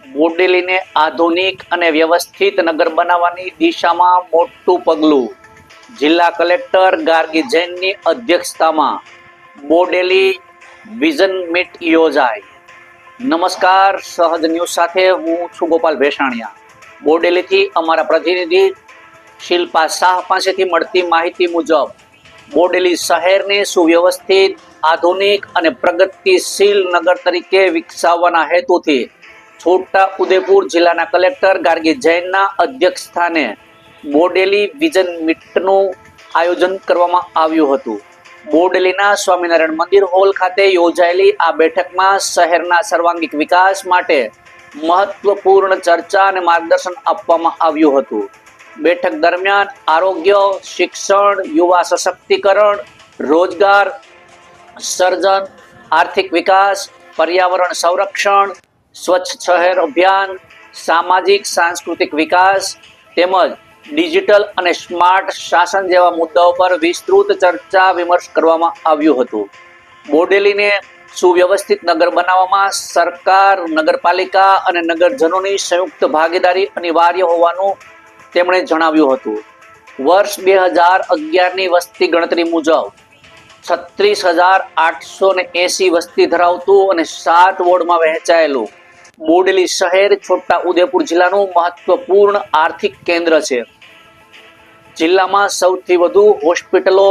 બોડેલીને આધુનિક અને વ્યવસ્થિત નગર બનાવવાની દિશામાં મોટું પગલું. જિલ્લા કલેક્ટર ગાર્ગી જૈનની અધ્યક્ષતામાં બોડેલી વિઝન મીટ યોજાઈ. નમસ્કાર, સહજ ન્યૂઝ સાથે હું છું ગોપાલ ભેસાણીયા. બોડેલીથી અમારા પ્રતિનિધિ શિલ્પા શાહ પાસેથી મળતી માહિતી મુજબ બોડેલી શહેરને સુવ્યવસ્થિત, આધુનિક અને પ્રગતિશીલ નગર તરીકે વિકસાવવાના હેતુથી છોટા ઉદેપુર જિલ્લાના કલેક્ટર ગાર્ગી જૈનના અધ્યક્ષસ્થાને બોડેલી વિઝન મીટનું આયોજન કરવામાં આવ્યું હતું. બોડેલીના સ્વામિનારાયણ મંદિર હોલ ખાતે યોજાયેલી આ બેઠકમાં શહેરના સર્વાંગીક વિકાસ માટે મહત્વપૂર્ણ ચર્ચા અને માર્ગદર્શન આપવામાં આવ્યું હતું. બેઠક દરમિયાન આરોગ્ય, શિક્ષણ, યુવા સશક્તિકરણ, રોજગાર સર્જન, આર્થિક વિકાસ, પર્યાવરણ સંરક્ષણ, સ્વચ્છ શહેર અભિયાન, સામાજિક સાંસ્કૃતિક વિકાસ તેમજ ડિજિટલ અને સ્માર્ટ શાસન જેવા મુદ્દાઓ પર વિસ્તૃત ચર્ચા વિમર્શ કરવામાં આવ્યું હતું. બોડેલીને સુવ્યવસ્થિત નગર બનાવવામાં સરકાર, નગરપાલિકા અને નગરજનોની સંયુક્ત ભાગીદારી અનિવાર્ય હોવાનું તેમણે જણાવ્યું હતું. વર્ષ 2011ની વસ્તી ગણતરી મુજબ 36,880 વસ્તી ધરાવતું અને 7 વોર્ડમાં વહેંચાયેલું બોડેલી શહેર છોટા ઉદેપુર જિલ્લાનું મહત્વપૂર્ણ આર્થિક કેન્દ્ર છે. જિલ્લામાં સૌથી વધુ હોસ્પિટલો,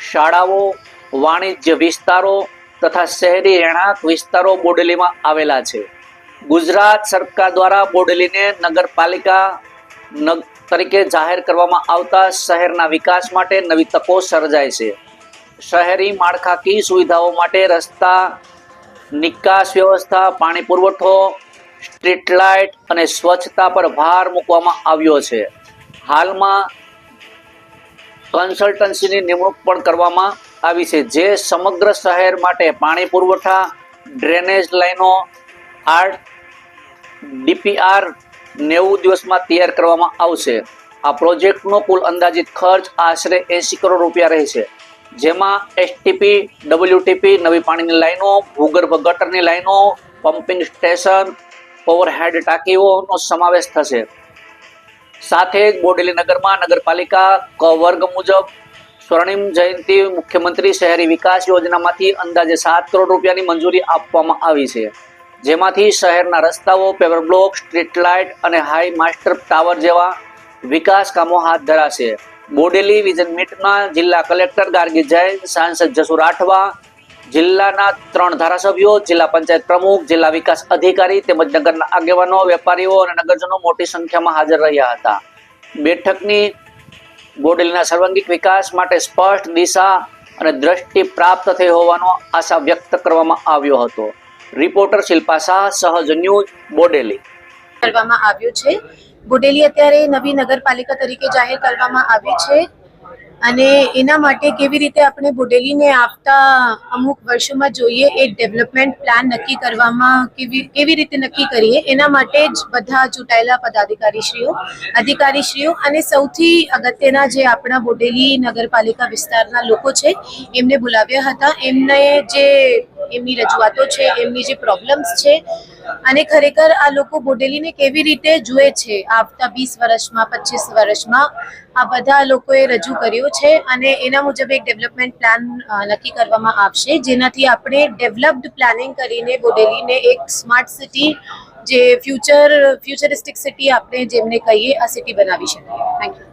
શાળાઓ, વાણિજ્ય વિસ્તારો તથા શહેરી રહેણાંક વિસ્તારો બોડેલીમાં આવેલા છે. ગુજરાત સરકાર દ્વારા બોડેલીને નગરપાલિકા તરીકે જાહેર કરવામાં આવતા શહેરના વિકાસ માટે નવી તકો સર્જાય છે. શહેરી માળખાકીય સુવિધાઓ માટે રસ્તા, નિકાસ વ્યવસ્થા, પાણી પુરવઠો, સ્ટ્રીટ લાઇટ અને સ્વચ્છતા પર ભાર મૂકવામાં આવ્યો છે. હાલમાં કન્સલ્ટન્સીની નિમણૂક પણ કરવામાં આવી છે, જે સમગ્ર શહેર માટે પાણી પુરવઠા, ડ્રેનેજ લાઈનો, ડીપીઆર 90 દિવસમાં તૈયાર કરવામાં આવશે. આ પ્રોજેક્ટનો કુલ અંદાજિત ખર્ચ આશરે 80 કરોડ રૂપિયા રહેશે, જેમાં એસટીપી, ડબલ્યુટીપી, નવી પાણીની લાઈનો, ભૂગર્ભ ગટરની લાઈનો, પમ્પિંગ સ્ટેશન, ઓવરહેડ ટાંકીઓનો સમાવેશ થશે. સાથે જ બોડેલી નગરમાં નગરપાલિકા ક વર્ગ મુજબ સ્વર્ણિમ જયંતિ મુખ્યમંત્રી શહેરી વિકાસ યોજનામાંથી અંદાજે 7 કરોડ રૂપિયાની મંજૂરી આપવામાં આવી છે, જેમાંથી શહેરના રસ્તાઓ, પેવર બ્લોક, સ્ટ્રીટ લાઇટ અને હાઈ માસ્ટર ટાવર જેવા વિકાસ કામો હાથ ધરાશે. બોડેલી વિઝન મીટમાં જિલ્લા કલેક્ટર ગાર્ગી જૈન, સાંસદ જસુ રાઠવા, જિલ્લાના 3 ધારાસભ્યો, જિલ્લા પંચાયત પ્રમુખ, જિલ્લા વિકાસ અધિકારી તેમજ નગરના આગેવાનો, વેપારીઓ અને નગરજનો મોટી સંખ્યામાં હાજર રહ્યા હતા. બેઠકની બોડેલીના સર્વાંગીક વિકાસ માટે સ્પષ્ટ દિશા અને દ્રષ્ટિ પ્રાપ્ત થઈ હોવાનો આશા વ્યક્ત કરવામાં આવ્યો હતો. રિપોર્ટર શિલ્પા શાહ, સહજ ન્યૂઝ, બોડેલી. કરવામાં આવ્યું છે. બોડેલી અત્યારે નવી નગરપાલિકા તરીકે જાહેર કરવામાં આવી છે અને એના માટે કેવી રીતે આપણે બોડેલીને આવતા અમુક વર્ષોમાં જોઈએ એક ડેવલપમેન્ટ પ્લાન નક્કી કરવામાં કેવી રીતે નક્કી કરીએ એના માટે જ બધા ચૂંટાયેલા અધિકારીશ્રીઓ અને સૌથી અગત્યના જે આપણા બોડેલી નગરપાલિકા વિસ્તારના લોકો છે એમને બોલાવ્યા હતા. એમની રજૂઆતો છે, એમની જે પ્રોબ્લેમ્સ છે અને ખરેખર આ લોકો બોડેલીને કેવી રીતે જુએ છે આવતા 20 વર્ષમાં, 25 વર્ષમાં, આ બધા લોકોએ રજૂ કર્યું છે અને એના મુજબ એક ડેવલપમેન્ટ પ્લાન નક્કી કરવામાં આવશે, જેનાથી આપણે ડેવલપ્ડ પ્લાનિંગ કરીને બોડેલીને એક સ્માર્ટ સિટી, જે ફ્યુચરિસ્ટિક સિટી આપણે જેમને કહીએ, આ સિટી બનાવી શકીએ. Thank you.